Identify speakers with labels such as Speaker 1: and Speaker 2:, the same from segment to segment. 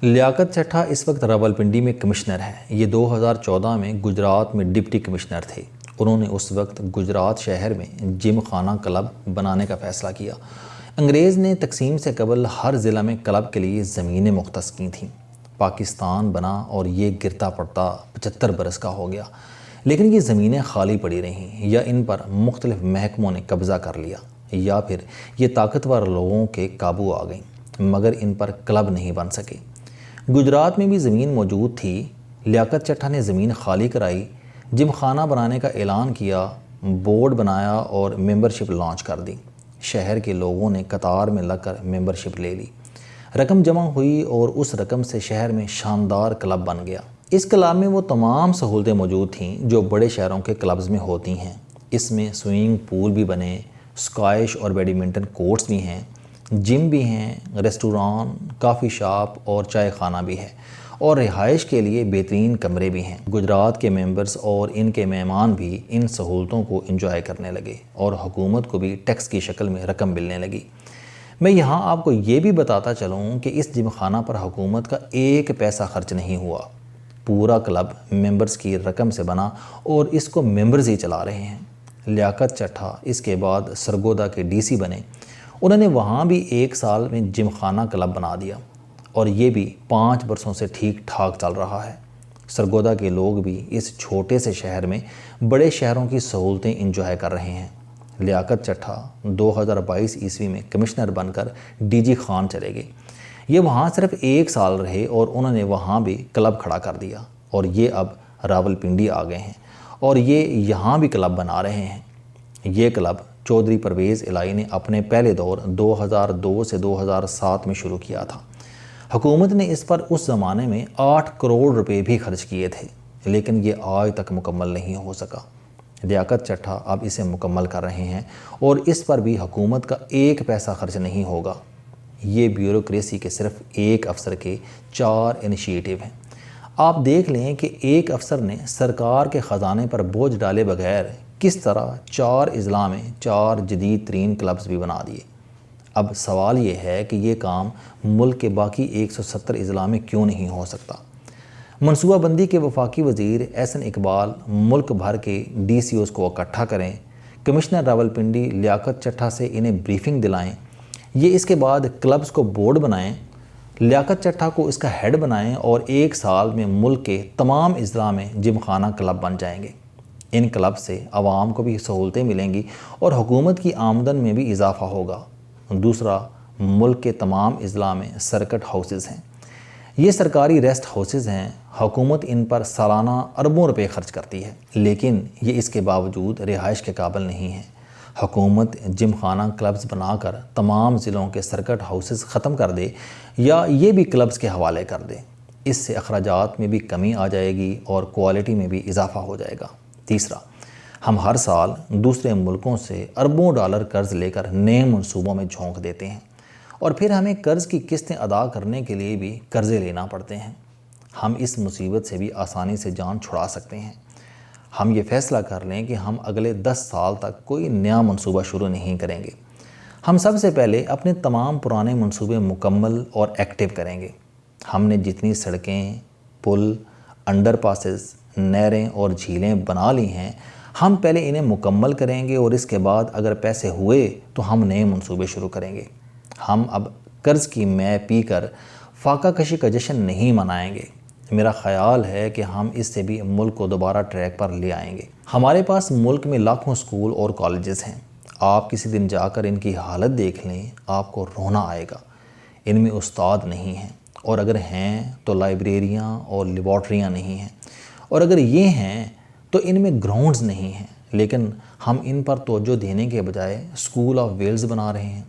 Speaker 1: لیاقت چٹھا اس وقت راولپنڈی میں کمشنر ہے۔ یہ 2014 میں گجرات میں ڈپٹی کمشنر تھے۔ انہوں نے اس وقت گجرات شہر میں جم خانہ کلب بنانے کا فیصلہ کیا۔ انگریز نے تقسیم سے قبل ہر ضلع میں کلب کے لیے زمینیں مختص کی تھیں۔ پاکستان بنا اور یہ گرتا پڑتا 75 برس کا ہو گیا، لیکن یہ زمینیں خالی پڑی رہیں، یا ان پر مختلف محکموں نے قبضہ کر لیا، یا پھر یہ طاقتور لوگوں کے قابو آ گئیں، مگر ان پر کلب نہیں بن سکے۔ گجرات میں بھی زمین موجود تھی۔ لیاقت چٹھا نے زمین خالی کرائی، جم خانہ بنانے کا اعلان کیا، بورڈ بنایا اور ممبرشپ لانچ کر دی۔ شہر کے لوگوں نے قطار میں لگ کر ممبرشپ لے لی، رقم جمع ہوئی اور اس رقم سے شہر میں شاندار کلب بن گیا۔ اس کلب میں وہ تمام سہولتیں موجود تھیں جو بڑے شہروں کے کلبز میں ہوتی ہیں۔ اس میں سوئمنگ پول بھی بنے، اسکواش اور بیڈمنٹن کورٹس بھی ہیں، جم بھی ہیں، ریسٹوران، کافی شاپ اور چائے خانہ بھی ہے، اور رہائش کے لیے بہترین کمرے بھی ہیں۔ گجرات کے ممبرز اور ان کے مہمان بھی ان سہولتوں کو انجوائے کرنے لگے، اور حکومت کو بھی ٹیکس کی شکل میں رقم ملنے لگی۔ میں یہاں آپ کو یہ بھی بتاتا چلوں کہ اس جم خانہ پر حکومت کا ایک پیسہ خرچ نہیں ہوا۔ پورا کلب ممبرز کی رقم سے بنا اور اس کو ممبرز ہی چلا رہے ہیں۔ لیاقت چٹھا اس کے بعد سرگودا کے ڈی سی بنے۔ انہوں نے وہاں بھی 1 سال میں جم خانہ کلب بنا دیا، اور یہ بھی 5 برسوں سے ٹھیک ٹھاک چل رہا ہے۔ سرگودا کے لوگ بھی اس چھوٹے سے شہر میں بڑے شہروں کی سہولتیں انجوائے کر رہے ہیں۔ لیاقت چٹھا 2022 عیسوی میں کمشنر بن کر ڈی جی خان چلے گئے۔ یہ وہاں صرف 1 سال رہے اور انہوں نے وہاں بھی کلب کھڑا کر دیا، اور یہ اب راولپنڈی آ گئے ہیں اور یہ یہاں بھی کلب بنا رہے ہیں۔ یہ کلب چودھری پرویز الہی نے اپنے پہلے دور 2002 سے 2007 میں شروع کیا تھا۔ حکومت نے اس پر اس زمانے میں 8 کروڑ روپے بھی خرچ کیے تھے، لیکن یہ آج تک مکمل نہیں ہو سکا۔ لیاقت چٹھا اب اسے مکمل کر رہے ہیں، اور اس پر بھی حکومت کا ایک پیسہ خرچ نہیں ہوگا۔ یہ بیوروکریسی کے صرف ایک افسر کے 4 انیشیٹو ہیں۔ آپ دیکھ لیں کہ ایک افسر نے سرکار کے خزانے پر بوجھ ڈالے بغیر کس طرح 4 اضلاع میں 4 جدید ترین کلبز بھی بنا دیے۔ اب سوال یہ ہے کہ یہ کام ملک کے باقی 170 اضلاع میں کیوں نہیں ہو سکتا؟ منصوبہ بندی کے وفاقی وزیر احسن اقبال ملک بھر کے ڈی سی اوز کو اکٹھا کریں، کمشنر راولپنڈی لیاقت چٹھا سے انہیں بریفنگ دلائیں، یہ اس کے بعد کلبز کو بورڈ بنائیں، لیاقت چٹھا کو اس کا ہیڈ بنائیں، اور 1 سال میں ملک کے تمام اضلاع میں جم خانہ کلب بن جائیں گے۔ ان کلب سے عوام کو بھی سہولتیں ملیں گی اور حکومت کی آمدن میں بھی اضافہ ہوگا۔ دوسرا، ملک کے تمام اضلاع میں سرکٹ ہاؤسز ہیں۔ یہ سرکاری ریسٹ ہاؤسز ہیں۔ حکومت ان پر سالانہ اربوں روپے خرچ کرتی ہے، لیکن یہ اس کے باوجود رہائش کے قابل نہیں ہیں۔ حکومت جم خانہ کلبز بنا کر تمام ضلعوں کے سرکٹ ہاؤسز ختم کر دے، یا یہ بھی کلبز کے حوالے کر دے۔ اس سے اخراجات میں بھی کمی آ جائے گی اور کوالٹی میں بھی اضافہ ہو جائے گا۔ تیسرا، ہم ہر سال دوسرے ملکوں سے اربوں ڈالر قرض لے کر نئے منصوبوں میں جھونک دیتے ہیں، اور پھر ہمیں قرض کی قسطیں ادا کرنے کے لیے بھی قرضے لینا پڑتے ہیں۔ ہم اس مصیبت سے بھی آسانی سے جان چھڑا سکتے ہیں۔ ہم یہ فیصلہ کر لیں کہ ہم اگلے 10 سال تک کوئی نیا منصوبہ شروع نہیں کریں گے۔ ہم سب سے پہلے اپنے تمام پرانے منصوبے مکمل اور ایکٹیو کریں گے۔ ہم نے جتنی سڑکیں، پل، انڈر پاسز، نہریں اور جھیلیں بنا لی ہیں، ہم پہلے انہیں مکمل کریں گے، اور اس کے بعد اگر پیسے ہوئے تو ہم نئے منصوبے شروع کریں گے۔ ہم اب قرض کی مے پی کر فاقہ کشی کا جشن نہیں منائیں گے۔ میرا خیال ہے کہ ہم اس سے بھی ملک کو دوبارہ ٹریک پر لے آئیں گے۔ ہمارے پاس ملک میں لاکھوں سکول اور کالجز ہیں۔ آپ کسی دن جا کر ان کی حالت دیکھ لیں، آپ کو رونا آئے گا۔ ان میں استاد نہیں ہیں، اور اگر ہیں تو لائبریریاں اور لیبارٹریاں نہیں ہیں، اور اگر یہ ہیں تو ان میں گراؤنڈز نہیں ہیں۔ لیکن ہم ان پر توجہ دینے کے بجائے اسکول آف ویلز بنا رہے ہیں۔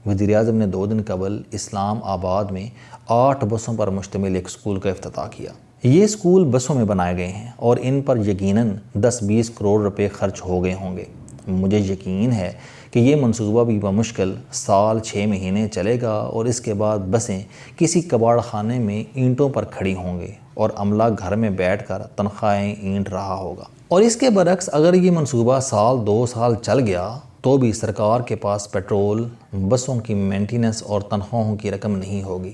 Speaker 1: وزیر اعظم نے 2 دن قبل اسلام آباد میں 8 بسوں پر مشتمل ایک اسکول کا افتتاح کیا۔ یہ اسکول بسوں میں بنائے گئے ہیں، اور ان پر یقیناً 10-20 کروڑ روپے خرچ ہو گئے ہوں گے۔ مجھے یقین ہے کہ یہ منصوبہ بھی بمشکل 1-6 مہینے چلے گا، اور اس کے بعد بسیں کسی کباڑ خانے میں اینٹوں پر کھڑی ہوں گے، اور عملہ گھر میں بیٹھ کر تنخواہیں اینٹ رہا ہوگا۔ اور اس کے برعکس اگر یہ منصوبہ 1-2 سال چل گیا تو بھی سرکار کے پاس پیٹرول، بسوں کی مینٹیننس اور تنخواہوں کی رقم نہیں ہوگی۔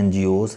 Speaker 1: NGOs